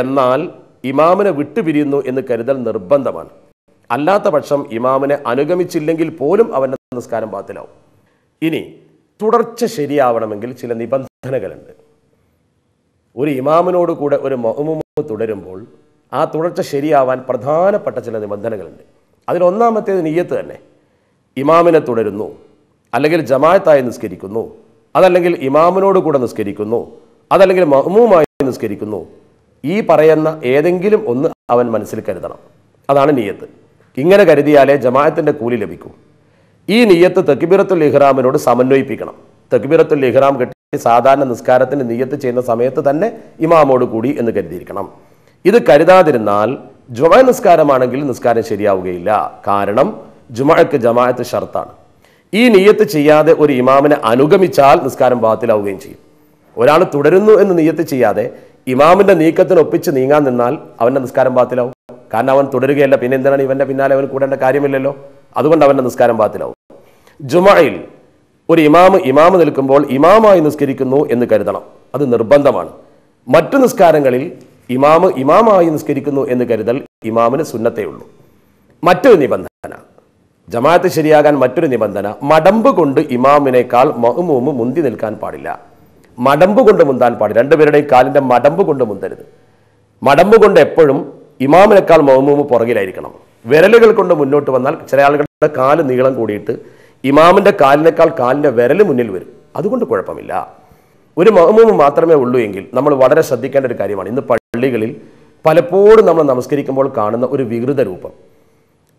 എന്നാൽ ഇമാമിനെ വിട്ടുപിരിയുന്നു എന്ന് കരുതൽ നിർബന്ധമാണ്. അല്ലാത്ത പക്ഷം ഇമാമിനെ അനുഗമിച്ചില്ലെങ്കിൽ പോലും അവൻ്റെ നിസ്കാരം ബാത്തിലാവും. ഇനി തുടർച്ച ശരിയാവണമെങ്കിൽ ചില നിബന്ധനകളുണ്ട്. ഒരു ഇമാമിനോട് കൂടെ ഒരു മഅ്മൂം തുടരുമ്പോൾ ആ തുടർച്ച ശരിയാവാൻ പ്രധാനപ്പെട്ട ചില നിബന്ധനകളുണ്ട്. അതിലൊന്നാമത്തേത് നിയ്യത്ത് തന്നെ. ഇമാമിനെ തുടരുന്നു, അല്ലെങ്കിൽ ജമാഅത്തായി നിസ്കരിക്കുന്നു, അതല്ലെങ്കിൽ ഇമാമിനോട് കൂടെ നിസ്കരിക്കുന്നു, അതല്ലെങ്കിൽ മഅ്മൂമായി നിസ്കരിക്കുന്നു. ഈ പറയുന്ന ഏതെങ്കിലും ഒന്ന് അവൻ മനസ്സിൽ കരുതണം. അതാണ് നിയ്യത്ത്. ഇങ്ങനെ കരുതിയാലേ ജമാഅത്തിൻ്റെ കൂലി ലഭിക്കൂ. ഈ നിയ്യത്ത് തക്ബീറത്തുൽ ഇഹ്റാമിനോട് സമന്വയിപ്പിക്കണം. തക്ബീറത്തുൽ ഇഹ്റാം കെട്ടി സാധാരണ നിസ്കാരത്തിന് നിയ്യത്ത് ചെയ്യുന്ന സമയത്ത് തന്നെ ഇമാമോട് കൂടി എന്ന് കരുതിയിരിക്കണം. ഇത് കരുതാതിരുന്നാൽ ജുമഅ നിസ്കാരമാണെങ്കിൽ നിസ്കാരം ശരിയാവുകയില്ല. കാരണം ജുമഅക്ക് ജമാഅത്ത് ഷർത്താണ്. ഈ നിയ്യത്ത് ചെയ്യാതെ ഒരു ഇമാമിനെ അനുഗമിച്ചാൽ നിസ്കാരം ബാത്തിലാവുകയും ചെയ്യും. ഒരാൾ തുടരുന്നു എന്ന് നിയ്യത്ത് ചെയ്യാതെ ഇമാമിന്റെ നീക്കത്തിനൊപ്പിച്ച് നീങ്ങാൻ നിന്നാൽ അവന്റെ നിസ്കാരം ബാത്തിലാവും. കാരണം അവൻ തുടരുകയല്ല, പിന്നെ എന്തിനാണ് ഇവന്റെ പിന്നാലെ അവൻ കൂടേണ്ട കാര്യമില്ലല്ലോ. അതുകൊണ്ട് അവന്റെ നിസ്കാരം ബാത്തിലാവും. ജുമഅയിൽ ഒരു ഇമാമ് നിൽക്കുമ്പോൾ ഇമാമായി നിസ്കരിക്കുന്നു എന്ന് കരുതണം. അത് നിർബന്ധമാണ്. മറ്റു നിസ്കാരങ്ങളിൽ ഇമാമായി നിസ്കരിക്കുന്നു എന്ന് കരുതൽ ഇമാമിന് സുന്നത്തേ ഉള്ളൂ. മറ്റൊരു നിബന്ധന, ജമാഅത്ത് ശരിയാകാൻ മറ്റൊരു നിബന്ധന, മടമ്പ് കൊണ്ട് ഇമാമിനേക്കാൾ മഅ്മൂമ് മുന്തി നിൽക്കാൻ പാടില്ല. മടമ്പ് കൊണ്ട് മുന്താൻ പാടില്ല. രണ്ടുപേരുടെയും കാലിന്റെ മടമ്പ് കൊണ്ട് മുന്തരുത്. മടമ്പ് കൊണ്ട് എപ്പോഴും ഇമാമിനേക്കാൾ മഅ്മൂമ് പുറകിലായിരിക്കണം. വിരലുകൾ കൊണ്ട് മുന്നോട്ട് വന്നാൽ ചില ആളുകളുടെ കാല് നീളം കൂടിയിട്ട് ഇമാമിന്റെ കാലിനേക്കാൾ കാലിന്റെ വിരൽ മുന്നിൽ വരും. അതുകൊണ്ട് കുഴപ്പമില്ല. ഒരു മഅ്മൂമ് മാത്രമേ ഉള്ളൂ എങ്കിൽ നമ്മൾ വളരെ ശ്രദ്ധിക്കേണ്ട ഒരു കാര്യമാണ്. ഇന്ന് പള്ളികളിൽ പലപ്പോഴും നമ്മൾ നമസ്കരിക്കുമ്പോൾ കാണുന്ന ഒരു വികൃത രൂപം.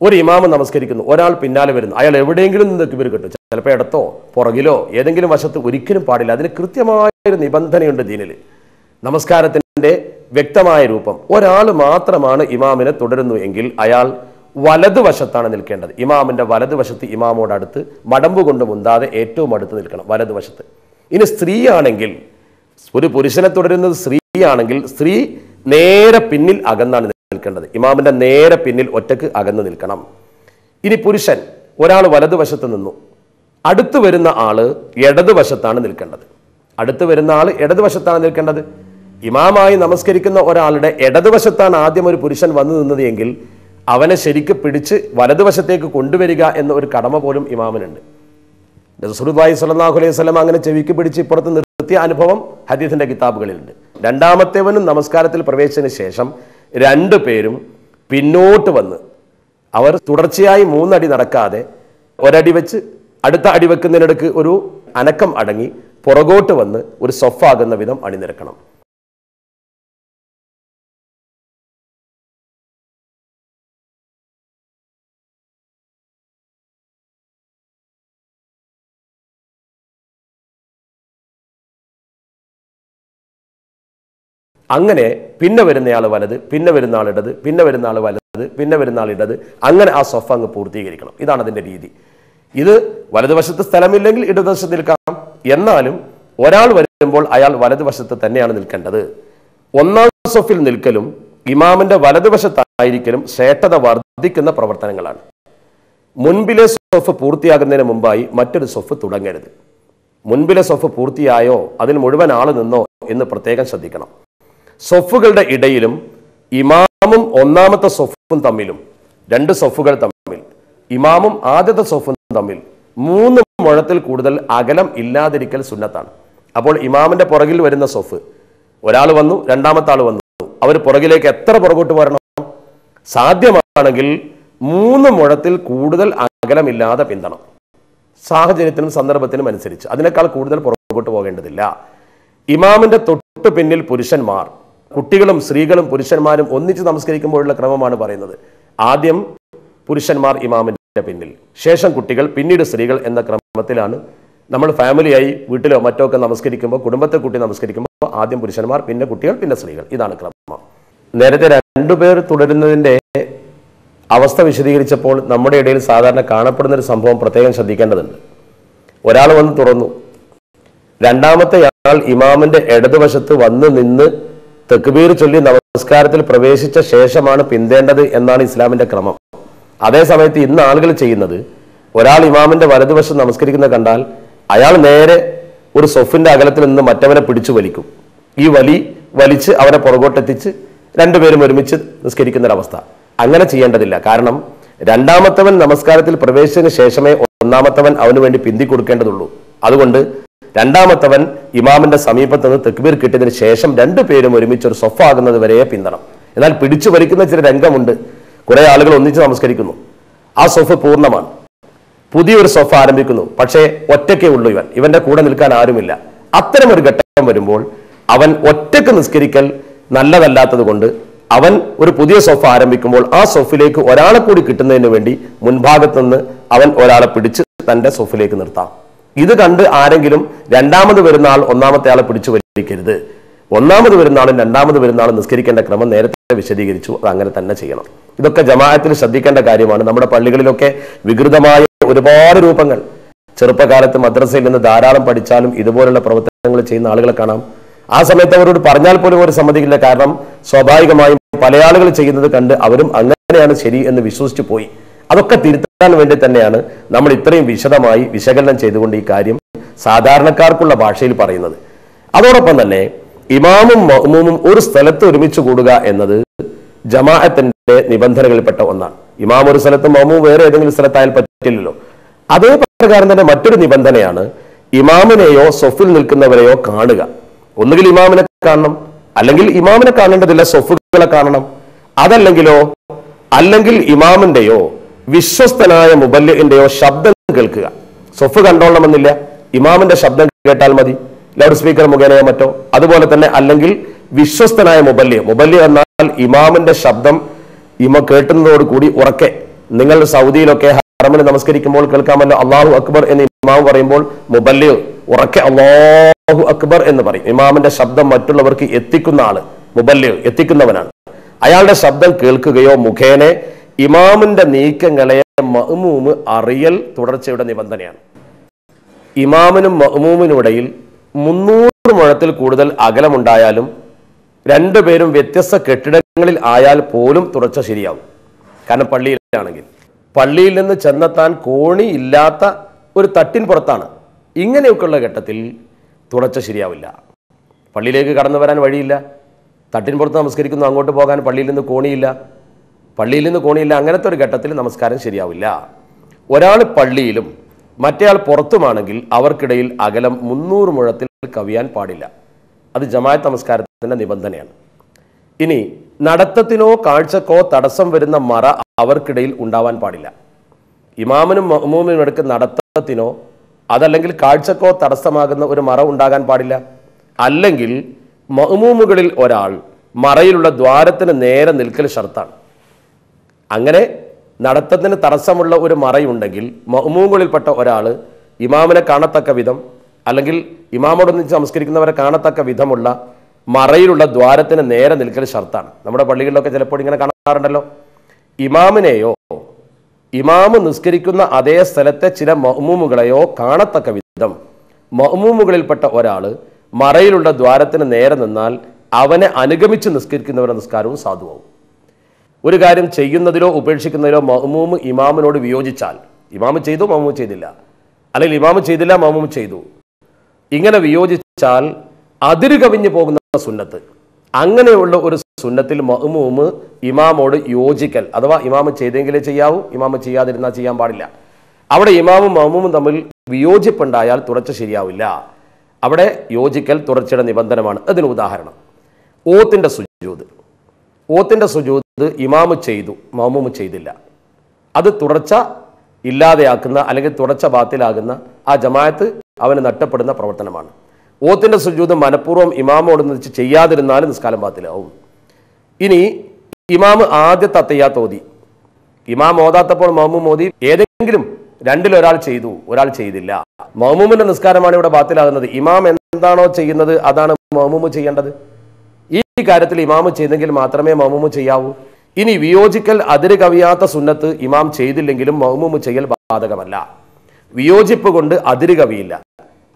ഒരു ഇമാമ് നമസ്കരിക്കുന്നു, ഒരാൾ പിന്നാലെ വരുന്നു, അയാൾ എവിടെയെങ്കിലും നിന്ന് തക്ബീർ കെട്ടും. ചിലപ്പോൾ ഇടത്തോ പുറകിലോ ഏതെങ്കിലും വശത്ത് ഒരിക്കലും പാടില്ല. അതിന് കൃത്യമായൊരു നിബന്ധനയുണ്ട് ദീനിൽ. നമസ്കാരത്തിന്റെ വ്യക്തമായ രൂപം. ഒരാൾ മാത്രമാണ് ഇമാമിനെ തുടരുന്നു എങ്കിൽ അയാൾ വലതുവശത്താണ് നിൽക്കേണ്ടത്. ഇമാമിന്റെ വലതുവശത്ത് ഇമാമോടടുത്ത്, മടമ്പ് കൊണ്ട് മുന്താതെ ഏറ്റവും അടുത്ത് നിൽക്കണം, വലതുവശത്ത്. ഇനി സ്ത്രീ ആണെങ്കിൽ, ഒരു പുരുഷനെ തുടരുന്നത് സ്ത്രീ ആണെങ്കിൽ സ്ത്രീ നേരെ പിന്നിൽ അകന്നാണ് നിൽക്കേണ്ടത്. ഇമാമിന്റെ നേരെ പിന്നിൽ ഒറ്റക്ക് അകന്ന് നിൽക്കണം. ഇനി പുരുഷൻ ഒരാൾ വലതുവശത്ത് നിന്നു, അടുത്ത് വരുന്ന ആള് ഇടതുവശത്താണ് നിൽക്കേണ്ടത്. അടുത്ത് വരുന്ന ആള് ഇടതുവശത്താണ് നിൽക്കേണ്ടത്. ഇമാമായി നമസ്കരിക്കുന്ന ഒരാളുടെ ഇടതുവശത്താണ് ആദ്യം ഒരു പുരുഷൻ വന്നു നിന്നത് എങ്കിൽ അവനെ ശരിക്ക് പിടിച്ച് വലതുവശത്തേക്ക് കൊണ്ടുവരിക എന്ന ഒരു കടമ പോലും ഇമാമിനുണ്ട്. റസൂലുള്ളാഹി സ്വല്ലല്ലാഹു അലൈഹി വസല്ലം അങ്ങനെ ചെവിക്ക് പിടിച്ച് ഇപ്പുറത്ത് നിർത്തിയ അനുഭവം ഹദീസിന്റെ കിതാബുകളിലുണ്ട്. രണ്ടാമത്തേവനും നമസ്കാരത്തിൽ പ്രവേശിച്ചതിന് ശേഷം രണ്ടുപേരും പിന്നോട്ട് വന്ന് അവർ തുടർച്ചയായി 3 അടി നടക്കാതെ ഒരടി വെച്ച് അടുത്ത അടി വെക്കുന്നതിനിടയ്ക്ക് ഒരു അനക്കം അടങ്ങി പുറകോട്ട് വന്ന് ഒരു സൊഫാകുന്ന വിധം അണിനിരക്കണം. അങ്ങനെ പിന്നെ വരുന്നയാൾ വലത്, പിന്നെ വരുന്ന ആൾ ഇടത്, പിന്നെ വരുന്ന ആൾ വലത്, പിന്നെ വരുന്ന ആൾ ഇടത്, അങ്ങനെ ആ സൊഫ അങ്ങ് പൂർത്തീകരിക്കണം. ഇതാണ് അതിന്റെ രീതി. ഇത് വലതുവശത്ത് സ്ഥലമില്ലെങ്കിൽ ഇടതുവശത്ത് നിൽക്കാം. എന്നാലും ഒരാൾ വരുമ്പോൾ അയാൾ വലതുവശത്ത് തന്നെയാണ് നിൽക്കേണ്ടത്. ഒന്നാം സൊഫിൽ നിൽക്കലും ഇമാമിന്റെ വലതുവശത്തായിരിക്കലും ശ്രേഷ്ഠത വർദ്ധിക്കുന്ന പ്രവർത്തനങ്ങളാണ്. മുൻപിലെ സൊഫ് പൂർത്തിയാകുന്നതിന് മുമ്പായി മറ്റൊരു സൊഫ് തുടങ്ങരുത്. മുൻപിലെ സൊഫ് പൂർത്തിയായോ അതിൽ മുഴുവൻ ആൾ നിന്നോ എന്ന് പ്രത്യേകം ശ്രദ്ധിക്കണം. സൊഫുകളുടെ ഇടയിലും ഇമാമും ഒന്നാമത്തെ സൊഫും തമ്മിലും, 2 സൊഫുകൾ തമ്മിൽ ഇമാമും ആദ്യത്തെ സൊഫും തമ്മിൽ 3 മുഴത്തിൽ കൂടുതൽ അകലം ഇല്ലാതിരിക്കൽ സുന്നത്താണ്. അപ്പോൾ ഇമാമിന്റെ പുറകിൽ വരുന്ന സൊഫ്, ഒരാൾ വന്നു, രണ്ടാമത്തെ ആൾ വന്നു, അവർ പുറകിലേക്ക് എത്ര പുറകോട്ട് വരണം? സാധ്യമാണെങ്കിൽ 3 മുഴത്തിൽ കൂടുതൽ അകലമില്ലാതെ പിന്തണം. സാഹചര്യത്തിനും സന്ദർഭത്തിനും അനുസരിച്ച് അതിനേക്കാൾ കൂടുതൽ പുറകോട്ട് പോകേണ്ടതില്ല. ഇമാമിന്റെ തൊട്ട് പിന്നിൽ പുരുഷന്മാർ, കുട്ടികളും സ്ത്രീകളും പുരുഷന്മാരും ഒന്നിച്ച് നമസ്കരിക്കുമ്പോഴുള്ള ക്രമമാണ് പറയുന്നത്. ആദ്യം പുരുഷന്മാർ ഇമാമിന്റെ പിന്നിൽ, ശേഷം കുട്ടികൾ, പിന്നീട് സ്ത്രീകൾ എന്ന ക്രമത്തിലാണ് നമ്മൾ ഫാമിലിയായി വീട്ടിലോ മറ്റോ ഒക്കെ നമസ്കരിക്കുമ്പോൾ, കുടുംബത്തെ കൂട്ടി നമസ്കരിക്കുമ്പോൾ ആദ്യം പുരുഷന്മാർ, പിന്നെ കുട്ടികൾ, പിന്നെ സ്ത്രീകൾ. ഇതാണ് ക്രമം. നേരത്തെ 2 പേർ തുടരുന്നതിന്റെ അവസ്ഥ വിശദീകരിച്ചപ്പോൾ നമ്മുടെ ഇടയിൽ സാധാരണ കാണപ്പെടുന്ന ഒരു സംഭവം പ്രത്യേകം ശ്രദ്ധിക്കേണ്ടതുണ്ട്. ഒരാൾ വന്ന് തുറന്നു, രണ്ടാമത്തെ ആൾ ഇമാമിന്റെ ഇടതുവശത്ത് വന്ന് നിന്ന് തക്ബീർ ചൊല്ലി നമസ്കാരത്തിൽ പ്രവേശിച്ച ശേഷമാണ് പിന്തേണ്ടത് എന്നാണ് ഇസ്ലാമിന്റെ ക്രമം. അതേസമയത്ത് ഇന്ന് ആളുകൾ ചെയ്യുന്നത്, ഒരാൾ ഇമാമിന്റെ വലതുവശം നമസ്കരിക്കുന്ന കണ്ടാൽ അയാൾ നേരെ ഒരു സൊഫിന്റെ അകലത്തിൽ നിന്ന് മറ്റവനെ പിടിച്ചു വലിക്കും. ഈ വലിച്ച് അവനെ പുറകോട്ടെത്തിച്ച് രണ്ടുപേരും ഒരുമിച്ച് നിസ്കരിക്കുന്നൊരവസ്ഥ. അങ്ങനെ ചെയ്യേണ്ടതില്ല. കാരണം രണ്ടാമത്തവൻ നമസ്കാരത്തിൽ പ്രവേശിച്ചതിന് ശേഷമേ ഒന്നാമത്തവൻ അവന് വേണ്ടി പിന്തി കൊടുക്കേണ്ടതുള്ളൂ. അതുകൊണ്ട് രണ്ടാമത്തവൻ ഇമാമിന്റെ സമീപത്ത് നിന്ന് തക്ബീർ കിട്ടിയതിന് ശേഷം രണ്ടുപേരും ഒരുമിച്ച് ഒരു സൊഫ് ആകുന്നത് വരെ പിന്തണം. എന്നാൽ പിടിച്ചു വലിക്കുന്ന ചില രംഗമുണ്ട്. കുറെ ആളുകൾ ഒന്നിച്ച് നമസ്കരിക്കുന്നു, ആ സൊഫ് പൂർണ്ണമാണ്, പുതിയൊരു സൊഫ് ആരംഭിക്കുന്നു, പക്ഷേ ഒറ്റയ്ക്കേ ഉള്ളൂ, ഇവന്റെ കൂടെ നിൽക്കാൻ ആരുമില്ല. അത്തരം ഒരു ഘട്ടം വരുമ്പോൾ അവൻ ഒറ്റയ്ക്ക് നിസ്കരിക്കൽ നല്ലതല്ലാത്തത് കൊണ്ട് അവൻ ഒരു പുതിയ സൊഫ് ആരംഭിക്കുമ്പോൾ ആ സൊഫിലേക്ക് ഒരാളെ കൂടി കിട്ടുന്നതിന് വേണ്ടി മുൻഭാഗത്ത് നിന്ന് അവൻ ഒരാളെ പിടിച്ച് തന്റെ സൊഫിലേക്ക് നിർത്താം. ഇത് കണ്ട് ആരെങ്കിലും രണ്ടാമത് വരുന്ന ആൾ ഒന്നാമത്തെ ആളെ പിടിച്ചു വലിക്കരുത്. ഒന്നാമത് വരുന്ന ആളും രണ്ടാമത് വരുന്ന ആളും നിസ്കരിക്കേണ്ട ക്രമം നേരത്തെ വിശദീകരിച്ചു. അത് അങ്ങനെ തന്നെ ചെയ്യണം. ഇതൊക്കെ ജമാഅത്തിൽ ശ്രദ്ധിക്കേണ്ട കാര്യമാണ്. നമ്മുടെ പള്ളികളിലൊക്കെ വികൃതമായ ഒരുപാട് രൂപങ്ങൾ, ചെറുപ്പകാലത്ത് മദ്രസയിൽ നിന്ന് ധാരാളം പഠിച്ചാലും ഇതുപോലുള്ള പ്രവർത്തനങ്ങൾ ചെയ്യുന്ന ആളുകളെ കാണാം. ആ സമയത്ത് അവരോട് പറഞ്ഞാൽ പോലും അവർ സമ്മതിക്കില്ല. കാരണം സ്വാഭാവികമായും പല ആളുകൾ ചെയ്യുന്നത് കണ്ട് അവരും അങ്ങനെയാണ് ശരി എന്ന് വിശ്വസിച്ചു പോയി. അതൊക്കെ തിരുത്താൻ വേണ്ടി തന്നെയാണ് നമ്മൾ ഇത്രയും വിശദമായി വിശകലനം ചെയ്തുകൊണ്ട് ഈ കാര്യം സാധാരണക്കാർക്കുള്ള ഭാഷയിൽ പറയുന്നത്. അതോടൊപ്പം തന്നെ ഇമാമും മഅ്മൂമും ഒരു സ്ഥലത്ത് ഒരുമിച്ച് കൂടുക എന്നത് ജമാഅത്തിന്റെ നിബന്ധനകളിൽപ്പെട്ട ഒന്നാണ്. ഇമാം ഒരു സ്ഥലത്ത് മഅ്മൂം വേറെ ഏതെങ്കിലും സ്ഥലത്തായാൽ പറ്റില്ലല്ലോ. അതേ പ്രകാരം തന്നെ മറ്റൊരു നിബന്ധനയാണ് ഇമാമിനെയോ സൊഫിൽ നിൽക്കുന്നവരെയോ കാണുക. ഒന്നുകിൽ ഇമാമിനെ കാണണം, അല്ലെങ്കിൽ ഇമാമിനെ കാണേണ്ടതില്ല, സൊഫുകളെ കാണണം. അതല്ലെങ്കിലോ അല്ലെങ്കിൽ ഇമാമിന്റെയോ വിശ്വസ്തനായ മുബല്ലിഗിന്റെയോ ശബ്ദം കേൾക്കുക. സൊഫ് കണ്ടോളണമെന്നില്ല, ഇമാമിന്റെ ശബ്ദം കേട്ടാൽ മതി, ലൗഡ് സ്പീക്കർ മുഖേനയോ മറ്റോ. അതുപോലെ തന്നെ അല്ലെങ്കിൽ വിശ്വസ്തനായ മുബല്ലി എന്നാൽ ഇമാമിന്റെ ശബ്ദം കേട്ടുന്നതോടുകൂടി ഉറക്കെ. നിങ്ങൾ സൗദിയിലൊക്കെ ഹറമിൽ നമസ്കരിക്കുമ്പോൾ കേൾക്കാമല്ലോ, അള്ളാഹു അക്ബർ എന്ന് ഇമാം പറയുമ്പോൾ മുബല്ലി ഉറക്കെ അള്ളാഹു അക്ബർ എന്ന് പറയും. ഇമാമിന്റെ ശബ്ദം മറ്റുള്ളവർക്ക് എത്തിക്കുന്ന ആള് മുബല്ലി, എത്തിക്കുന്നവനാണ്. അയാളുടെ ശബ്ദം കേൾക്കുകയോ മുഖേന ഇമാമിന്റെ നീക്കങ്ങളെ മഅ്മൂമ് അറിയൽ തുടർച്ചയുടെ നിബന്ധനയാണ്. ഇമാമിനും മഅ്മൂമിനുമിടയിൽ 300 മുഴത്തിൽ കൂടുതൽ അകലമുണ്ടായാലും രണ്ടുപേരും വ്യത്യസ്ത കെട്ടിടങ്ങളിൽ ആയാൽ പോലും തുടർച്ച ശരിയാവും. കാരണം പള്ളിയിലാണെങ്കിൽ പള്ളിയിൽ നിന്ന് ചെന്നെത്താൻ കോണി ഇല്ലാത്ത ഒരു തട്ടിൻ പുറത്താണ്. ഇങ്ങനെയൊക്കെയുള്ള ഘട്ടത്തിൽ തുടർച്ച ശരിയാവില്ല. പള്ളിയിലേക്ക് കടന്നു വരാൻ വഴിയില്ല, തട്ടിൻ പുറത്ത് നമസ്കരിക്കുന്നു, അങ്ങോട്ട് പോകാൻ പള്ളിയിൽ നിന്ന് കോണിയില്ല, അങ്ങനത്തെ ഒരു ഘട്ടത്തിൽ നമസ്കാരം ശരിയാവില്ല. ഒരാൾ പള്ളിയിലും മറ്റേയാൾ പുറത്തുമാണെങ്കിൽ അവർക്കിടയിൽ അകലം 300 മുഴത്തിൽ കവിയാൻ പാടില്ല. അത് ജമാഅത്ത് നമസ്കാരത്തിന്റെ നിബന്ധനയാണ്. ഇനി നടത്തത്തിനോ കാഴ്ചക്കോ തടസ്സം വരുന്ന മറ അവർക്കിടയിൽ ഉണ്ടാവാൻ പാടില്ല. ഇമാമിനും മഅ്മൂമിനും ഇടയ്ക്ക് നടത്തത്തിനോ അതല്ലെങ്കിൽ കാഴ്ചക്കോ തടസ്സമാകുന്ന ഒരു മറ ഉണ്ടാകാൻ പാടില്ല. അല്ലെങ്കിൽ മഅ്മൂമുകളിൽ ഒരാൾ മറയിലുള്ള ദ്വാരത്തിന് നേരെ നിൽക്കൽ ഷർത്താണ്. അങ്ങനെ നടത്തത്തിന് തടസ്സമുള്ള ഒരു മറയുണ്ടെങ്കിൽ മഅ്മൂമുകളിൽപ്പെട്ട ഒരാൾ ഇമാമിനെ കാണത്തക്ക വിധം അല്ലെങ്കിൽ ഇമാമോടൊന്നിച്ച് നമസ്കരിക്കുന്നവരെ കാണത്തക്ക വിധമുള്ള മറയിലുള്ള ദ്വാരത്തിന് നേരെ നിൽക്കൽ ഷർത്താണ്. നമ്മുടെ പള്ളികളിലൊക്കെ ചിലപ്പോൾ ഇങ്ങനെ കാണാറുണ്ടല്ലോ, ഇമാമിനെയോ ഇമാമ് നിസ്കരിക്കുന്ന അതേ സ്ഥലത്തെ ചില മഅ്മൂമുകളെയോ കാണത്തക്ക വിധം മഅ്മൂമുകളിൽപ്പെട്ട ഒരാൾ മറയിലുള്ള ദ്വാരത്തിന് നേരെ നിന്നാൽ അവനെ അനുഗമിച്ച് നിസ്കരിക്കുന്നവരുടെ നിസ്കാരവും സാധുവാകും. ഒരു കാര്യം ചെയ്യുന്നതിലോ ഉപേക്ഷിക്കുന്നതിലോ മഅ്മൂമ് ഇമാമിനോട് വിയോജിച്ചാൽ, ഇമാമ് ചെയ്തു മഅ്മൂം ചെയ്തില്ല, അല്ലെങ്കിൽ ഇമാമ് ചെയ്തില്ല മഅ്മൂം ചെയ്തു, ഇങ്ങനെ വിയോജിച്ചാൽ അതിര് കവിഞ്ഞു പോകുന്ന സുന്നത്ത്, അങ്ങനെയുള്ള ഒരു സുന്നത്തിൽ മഅ്മൂമ് ഇമാമോട് യോജിക്കൽ, അഥവാ ഇമാമ് ചെയ്തെങ്കിലേ ചെയ്യാവൂ, ഇമാമ് ചെയ്യാതിരുന്നാൽ ചെയ്യാൻ പാടില്ല. അവിടെ ഇമാമും മഅ്മൂമും തമ്മിൽ വിയോജിപ്പുണ്ടായാൽ തുടർച്ച ശരിയാവില്ല. അവിടെ യോജിക്കൽ തുടർച്ചയുടെ നിബന്ധനമാണ്. അതിന് ഉദാഹരണം ഓത്തിന്റെ സുജൂദ് ഇമാമ് ചെയ്തു മഅ്മൂം ചെയ്തില്ല. അത് തുടർച്ച ഇല്ലാതെയാക്കുന്ന അല്ലെങ്കിൽ തുടർച്ച ബാത്തിലാകുന്ന ആ ജമാഅത്ത് അവന് നഷ്ടപ്പെടുന്ന പ്രവർത്തനമാണ്. ഓത്തിന്റെ സുജൂദ് മനഃപൂർവ്വം ഇമാമോട് വെച്ച് ചെയ്യാതിരുന്നാലും നിസ്കാരം ബാത്തിലാവും. ഇനി ഇമാമ് ആദ്യത്തെ അത്തഹിയ്യാത്ത് ഓതി, ഇമാം ഓതാത്തപ്പോൾ മഅ്മൂം ഓതി, ഏതെങ്കിലും രണ്ടിലൊരാൾ ചെയ്തു ഒരാൾ ചെയ്തില്ല, മഅ്മൂമിന്റെ നിസ്കാരമാണ് ഇവിടെ ബാത്തിലാകുന്നത്. ഇമാം എന്താണോ ചെയ്യുന്നത് അതാണ് മഅ്മൂം ചെയ്യേണ്ടത്. ഈ കാര്യത്തിൽ ഇമാമ് ചെയ്തെങ്കിൽ മാത്രമേ മഅ്മൂം ചെയ്യാവൂ. ഇനി വിയോജിക്കൽ അതിര് കവിയാത്ത സുന്നത്ത് ഇമാം ചെയ്തില്ലെങ്കിലും മഅ്മൂം ചെയ്യൽ ബാധകമല്ല. വിയോജിപ്പ് കൊണ്ട് അതിര് കവിയില്ല,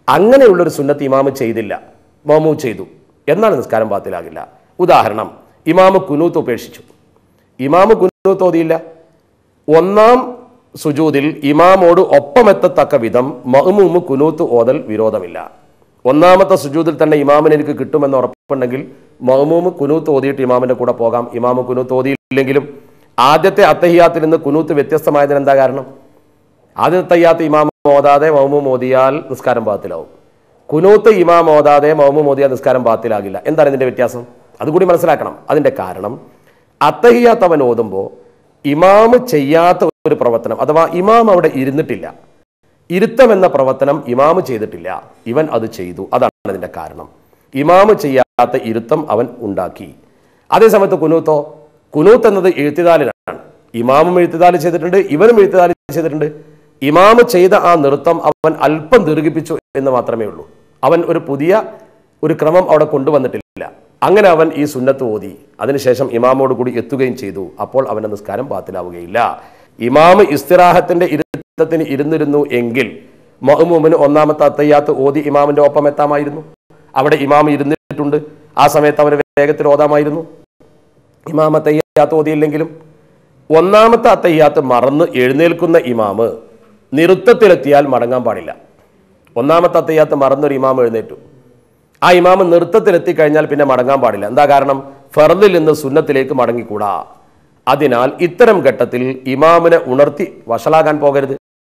അങ്ങനെയുള്ളൊരു സുന്നത്ത് ഇമാമ് ചെയ്തില്ല മഅ്മൂം ചെയ്തു എന്നാൽ നിസ്കാരം ബാത്തിലാകില്ല. ഉദാഹരണം, ഇമാമ് കുനൂത്ത് ഉപേക്ഷിച്ചു, ഇമാമ് കുനൂത്ത് ഓതിയില്ല, ഒന്നാം സുജൂദിൽ ഇമാമോട് ഒപ്പമെത്തത്തക്ക വിധം മഅ്മൂം കുനൂത്ത് ഓതൽ വിരോധമില്ല. ഒന്നാമത്തെ സുജൂദിൽ തന്നെ ഇമാമിന് എനിക്ക് കിട്ടുമെന്ന് ഉറപ്പുണ്ടെങ്കിൽ മഅ്മൂം കുനൂത്ത് ഓതിയിട്ട് ഇമാമിന്റെ കൂടെ പോകാം. ഇമാമ് കുനൂത്ത് ഓതിയില്ലെങ്കിലും ആദ്യത്തെ അത്തഹിയാത്തിൽ നിന്ന് കുനൂത്ത് വ്യത്യസ്തമായതിന് എന്താ കാരണം? ആദ്യത്തെ തയ്യാത്ത് ഇമാം ഓതാതെ മഅ്മൂം ഓതിയാൽ നിസ്കാരം ബാത്തിലാവും. കുനൂത്ത് ഇമാം ഓതാതെ മഅ്മൂം ഓതിയാൽ നിസ്കാരം ബാത്തിലാകില്ല. എന്താണ് ഇതിന്റെ വ്യത്യാസം? അതുകൂടി മനസ്സിലാക്കണം. അതിന്റെ കാരണം അത്തഹിയാത്ത് അവൻ ഓതുമ്പോൾ ഇമാമ് ചെയ്യാത്ത ഒരു പ്രവർത്തനം, അഥവാ ഇമാം അവിടെ ഇരുന്നിട്ടില്ല, ഇരുത്തം എന്ന പ്രവർത്തനം ഇമാമ് ചെയ്തിട്ടില്ല, ഇവൻ അത് ചെയ്തു. അതാണ് അതിന്റെ കാരണം. ഇമാമ് ചെയ്യാത്ത ഇരുത്തം അവൻ ഉണ്ടാക്കി. അതേസമയത്ത് കുനൂത്തോ, കുനൂത്ത് എന്നത് എഴുത്തിദാലിനാണ്. ഇമാമും എഴുത്തിദാല് ചെയ്തിട്ടുണ്ട്, ഇവനും എഴുത്തിദാല് ചെയ്തിട്ടുണ്ട്. ഇമാമ് ചെയ്ത ആ നൃത്തം അവൻ അല്പം ദീർഘിപ്പിച്ചു എന്ന് മാത്രമേ ഉള്ളൂ. അവൻ ഒരു പുതിയ ഒരു ക്രമം അവിടെ കൊണ്ടുവന്നിട്ടില്ല. അങ്ങനെ അവൻ ഈ സുന്നത്ത് ഓതി അതിനുശേഷം ഇമാമോട് കൂടി എത്തുകയും ചെയ്തു. അപ്പോൾ അവന്റെ നിസ്കാരം ബാത്തിലാവുകയില്ല. ഇമാമ് ഇസ്തിറാഹത്തിന്റെ ഇരുത്തത്തിന് ഇരുന്നിരുന്നു എങ്കിൽ മഅ്മൂമിന് ഒന്നാമത്തെ അത്തഹിയാത്ത് ഓതി ഇമാമിന്റെ ഒപ്പം എത്താമായിരുന്നു. അവിടെ ഇമാം ഇരുന്നിട്ടുണ്ട്, ആ സമയത്ത് അവന് വേഗത്തിൽ ഓതാമായിരുന്നു. ഇമാം അത്തഹിയാത്ത് ഓതിയില്ലെങ്കിലും ഒന്നാമത്തെ അത്തഹിയാത്ത് മറന്ന് എഴുന്നേൽക്കുന്ന ഇമാമ് നൃത്തത്തിലെത്തിയാൽ മടങ്ങാൻ പാടില്ല. ഒന്നാമത്തെ അത്തഹിയാത്ത് മറന്നൊരു ഇമാം എഴുന്നേറ്റു, ആ ഇമാമ് നൃത്തത്തിലെത്തി കഴിഞ്ഞാൽ പിന്നെ മടങ്ങാൻ പാടില്ല. എന്താ കാരണം? ഫർദിൽ നിന്ന് സുന്നത്തിലേക്ക് മടങ്ങിക്കൂടാ. അതിനാൽ ഇത്തരം ഘട്ടത്തിൽ ഇമാമിനെ ഉണർത്തി വഷളാകാൻ പോകരുത്.